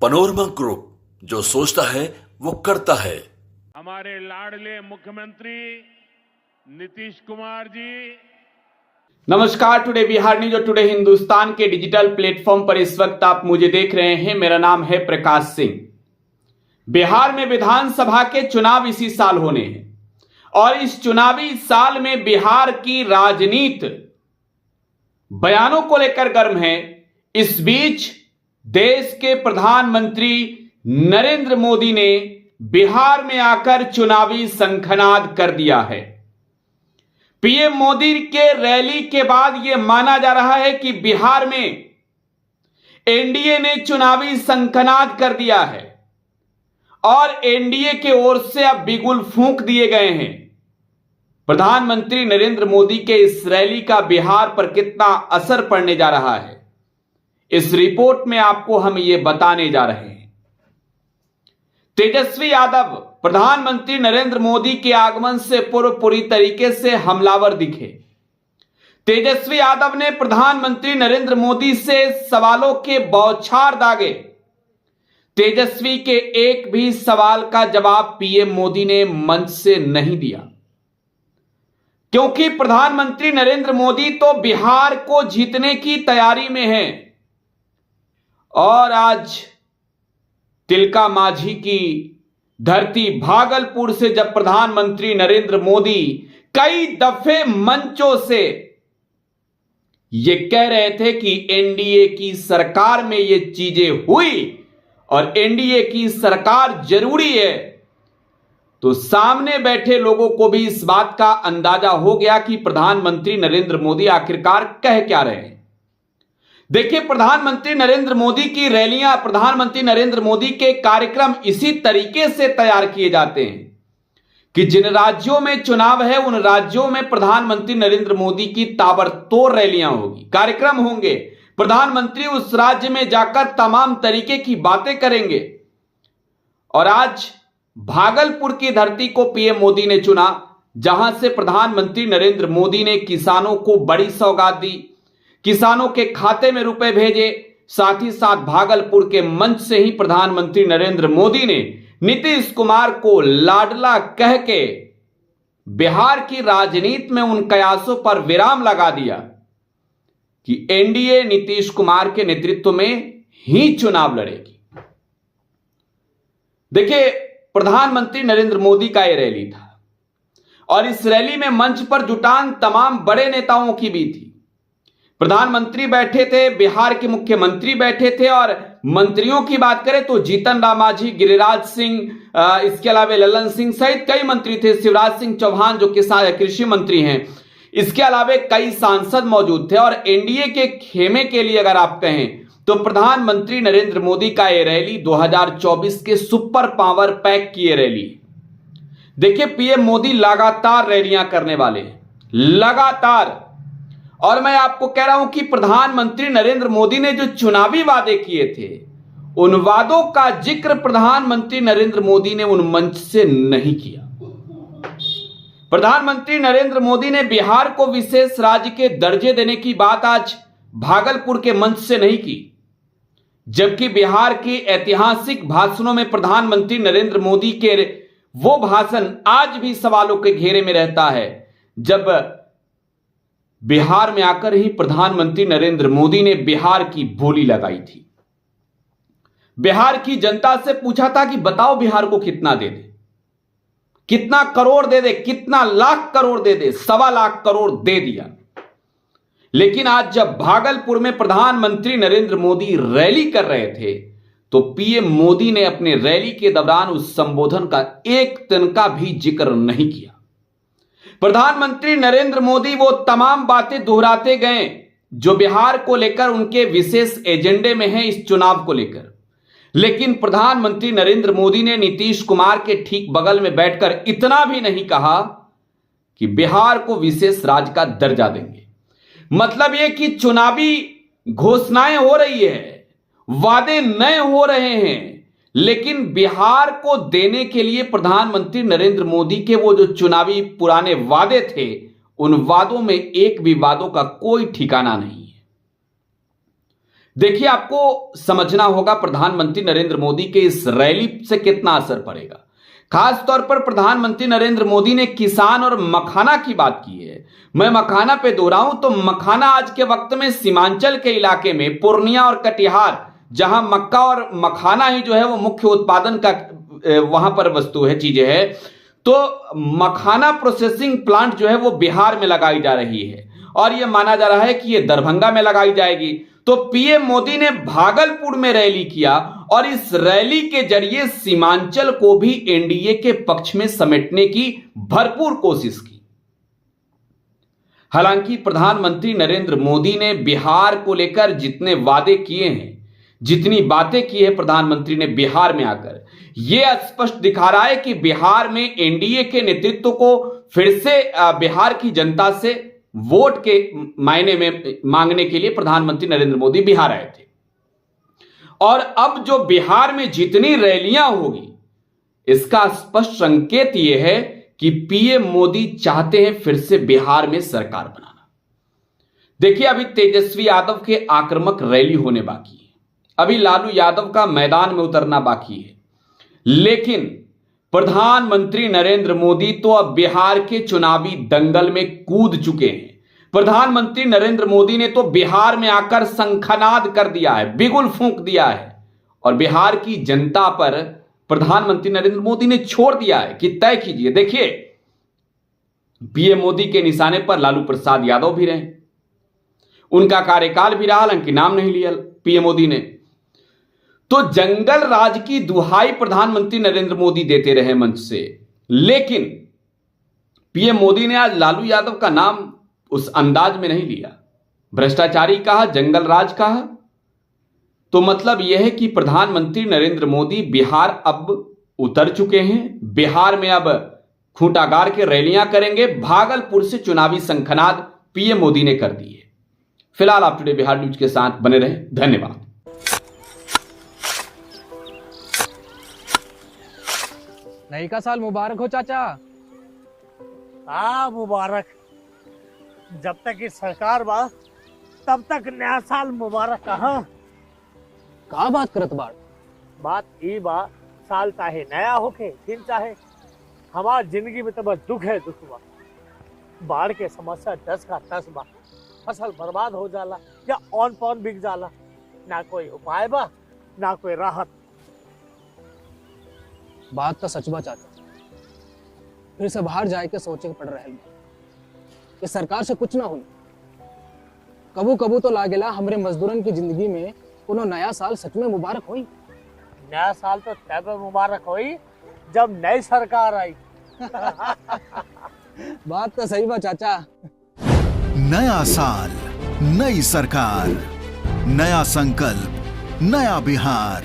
Panorama group, जो सोचता है वो करता है। हमारे लाडले मुख्यमंत्री नीतीश कुमार जी। नमस्कार, टुडे बिहार न्यूज और टुडे हिंदुस्तान के डिजिटल प्लेटफॉर्म पर इस वक्त आप मुझे देख रहे हैं। मेरा नाम है प्रकाश सिंह। बिहार में विधानसभा के चुनाव इसी साल होने हैं और इस चुनावी साल में बिहार की राजनीति बयानों को लेकर गर्म है। इस बीच देश के प्रधानमंत्री नरेंद्र मोदी ने बिहार में आकर चुनावी शंखनाद कर दिया है। पीएम मोदी के रैली के बाद यह माना जा रहा है कि बिहार में एनडीए ने चुनावी शंखनाद कर दिया है और एनडीए के ओर से अब बिगुल फूंक दिए गए हैं। प्रधानमंत्री नरेंद्र मोदी के इस रैली का बिहार पर कितना असर पड़ने जा रहा है, इस रिपोर्ट में आपको हम ये बताने जा रहे हैं। तेजस्वी यादव प्रधानमंत्री नरेंद्र मोदी के आगमन से पूर्व पूरी तरीके से हमलावर दिखे। तेजस्वी यादव ने प्रधानमंत्री नरेंद्र मोदी से सवालों के बौछार दागे। तेजस्वी के एक भी सवाल का जवाब पीएम मोदी ने मंच से नहीं दिया, क्योंकि प्रधानमंत्री नरेंद्र मोदी तो बिहार को जीतने की तैयारी में हैं। और आज तिलका मांझी की धरती भागलपुर से जब प्रधानमंत्री नरेंद्र मोदी कई दफे मंचों से यह कह रहे थे कि एनडीए की सरकार में यह चीजें हुई और एनडीए की सरकार जरूरी है, तो सामने बैठे लोगों को भी इस बात का अंदाजा हो गया कि प्रधानमंत्री नरेंद्र मोदी आखिरकार कह क्या रहे हैं। देखिए, प्रधानमंत्री नरेंद्र मोदी की रैलियां, प्रधानमंत्री नरेंद्र मोदी के कार्यक्रम इसी तरीके से तैयार किए जाते हैं कि जिन राज्यों में चुनाव है उन राज्यों में प्रधानमंत्री नरेंद्र मोदी की ताबड़तोड़ रैलियां होगी, कार्यक्रम होंगे। प्रधानमंत्री उस राज्य में जाकर तमाम तरीके की बातें करेंगे। और आज भागलपुर की धरती को पीएम मोदी ने चुना, जहां से प्रधानमंत्री नरेंद्र मोदी ने किसानों को बड़ी सौगात दी, किसानों के खाते में रुपए भेजे। साथ ही साथ भागलपुर के मंच से ही प्रधानमंत्री नरेंद्र मोदी ने नीतीश कुमार को लाडला कह के बिहार की राजनीति में उन कयासों पर विराम लगा दिया कि एनडीए नीतीश कुमार के नेतृत्व में ही चुनाव लड़ेगी। देखिए, प्रधानमंत्री नरेंद्र मोदी का यह रैली था और इस रैली में मंच पर जुटान तमाम बड़े नेताओं की भी थी। प्रधानमंत्री बैठे थे, बिहार के मुख्यमंत्री बैठे थे और मंत्रियों की बात करें तो जीतन राम मांझी, गिरिराज सिंह, इसके अलावा ललन सिंह सहित कई मंत्री थे। शिवराज सिंह चौहान जो कृषि मंत्री हैं, इसके अलावा कई सांसद मौजूद थे। और एनडीए के खेमे के लिए अगर आप कहें तो प्रधानमंत्री नरेंद्र मोदी का यह रैली 2024 के सुपर पावर पैक की यह रैली। देखिए, पीएम मोदी लगातार रैलियां करने वाले हैं, लगातार। और मैं आपको कह रहा हूं कि प्रधानमंत्री नरेंद्र मोदी ने जो चुनावी वादे किए थे, उन वादों का जिक्र प्रधानमंत्री नरेंद्र मोदी ने उन मंच से नहीं किया। प्रधानमंत्री नरेंद्र मोदी ने बिहार को विशेष राज्य के दर्जे देने की बात आज भागलपुर के मंच से नहीं की, जबकि बिहार के ऐतिहासिक भाषणों में प्रधानमंत्री नरेंद्र मोदी के वो भाषण आज भी सवालों के घेरे में रहता है, जब बिहार में आकर ही प्रधानमंत्री नरेंद्र मोदी ने बिहार की बोली लगाई थी। बिहार की जनता से पूछा था कि बताओ बिहार को कितना दे दे, कितना करोड़ दे दे, कितना लाख करोड़ दे दे। 1.25 लाख करोड़ दे दिया। लेकिन आज जब भागलपुर में प्रधानमंत्री नरेंद्र मोदी रैली कर रहे थे तो पीएम मोदी ने अपने रैली के दौरान उस संबोधन का एक तिनका भी जिक्र नहीं किया। प्रधानमंत्री नरेंद्र मोदी वो तमाम बातें दोहराते गए जो बिहार को लेकर उनके विशेष एजेंडे में है, इस चुनाव को लेकर। लेकिन प्रधानमंत्री नरेंद्र मोदी ने नीतीश कुमार के ठीक बगल में बैठकर इतना भी नहीं कहा कि बिहार को विशेष राज्य का दर्जा देंगे। मतलब यह कि चुनावी घोषणाएं हो रही है, वादे नए हो रहे हैं, लेकिन बिहार को देने के लिए प्रधानमंत्री नरेंद्र मोदी के वो जो चुनावी पुराने वादे थे, उन वादों में एक भी वादों का कोई ठिकाना नहीं है। देखिए, आपको समझना होगा प्रधानमंत्री नरेंद्र मोदी के इस रैली से कितना असर पड़ेगा। खास तौर पर प्रधानमंत्री नरेंद्र मोदी ने किसान और मखाना की बात की है। मैं मखाना पे दोहराऊं तो मखाना आज के वक्त में सीमांचल के इलाके में पूर्णिया और कटिहार, जहां मक्का और मखाना ही जो है वो मुख्य उत्पादन का वहां पर वस्तु है, चीजें है, तो मखाना प्रोसेसिंग प्लांट जो है वो बिहार में लगाई जा रही है और यह माना जा रहा है कि यह दरभंगा में लगाई जाएगी। तो पीएम मोदी ने भागलपुर में रैली किया और इस रैली के जरिए सीमांचल को भी एनडीए के पक्ष में समेटने की भरपूर कोशिश की। हालांकि प्रधानमंत्री नरेंद्र मोदी ने बिहार को लेकर जितने वादे किए हैं, जितनी बातें की है प्रधानमंत्री ने बिहार में आकर, यह स्पष्ट दिखा रहा है कि बिहार में एनडीए के नेतृत्व को फिर से बिहार की जनता से वोट के मायने में मांगने के लिए प्रधानमंत्री नरेंद्र मोदी बिहार आए थे। और अब जो बिहार में जितनी रैलियां होगी, इसका स्पष्ट संकेत यह है कि पीएम मोदी चाहते हैं फिर से बिहार में सरकार बनाना। देखिए, अभी तेजस्वी यादव के आक्रामक रैली होने बाकी है, अभी लालू यादव का मैदान में उतरना बाकी है, लेकिन प्रधानमंत्री नरेंद्र मोदी तो अब बिहार के चुनावी दंगल में कूद चुके हैं। प्रधानमंत्री नरेंद्र मोदी ने तो बिहार में आकर शंखनाद कर दिया है, बिगुल फूंक दिया है और बिहार की जनता पर प्रधानमंत्री नरेंद्र मोदी ने छोड़ दिया है कि तय कीजिए। देखिए, पीएम मोदी के निशाने पर लालू प्रसाद यादव भी रहे, उनका कार्यकाल भी रहा, हालांकि नाम नहीं लिया पीएम मोदी ने। तो जंगल राज की दुहाई प्रधानमंत्री नरेंद्र मोदी देते रहे मंच से, लेकिन पीएम मोदी ने आज लालू यादव का नाम उस अंदाज में नहीं लिया। भ्रष्टाचारी कहा, जंगल राज कहा, तो मतलब यह है कि प्रधानमंत्री नरेंद्र मोदी बिहार अब उतर चुके हैं। बिहार में अब खूंटा गाड़ के रैलियां करेंगे। भागलपुर से चुनावी शंखनाद पीएम मोदी ने कर दी है। फिलहाल आप टुडे बिहार न्यूज के साथ बने रहें। धन्यवाद। नई का साल मुबारक हो चाचा। हाँ, मुबारक। जब तक इस सरकार बा तब तक नया साल मुबारक। कहाँ का बात करत बाड़? बात ई बा, साल चाहे नया होके दिन चाहे, हमार जिंदगी में तो बस दुख है, दुख बा। बाढ़ के समस्या 10 का 10 बा। फसल बर्बाद हो जाला या ऑन पॉन बिक जाला, ना कोई उपाय बा ना कोई राहत। बात तो सच बा चाचा, फिर से बाहर जाए के सोचे के पड़ रहा है कि सरकार से कुछ ना हुई। कबू कबू तो लागेला हमरे मजदूरन की जिंदगी में कोनो नया साल सच में मुबारक हुई। नया साल तो तब मुबारक हुई जब नई सरकार आई। बात तो सही बा चाचा। नया साल, नई सरकार, नया संकल्प, नया बिहार।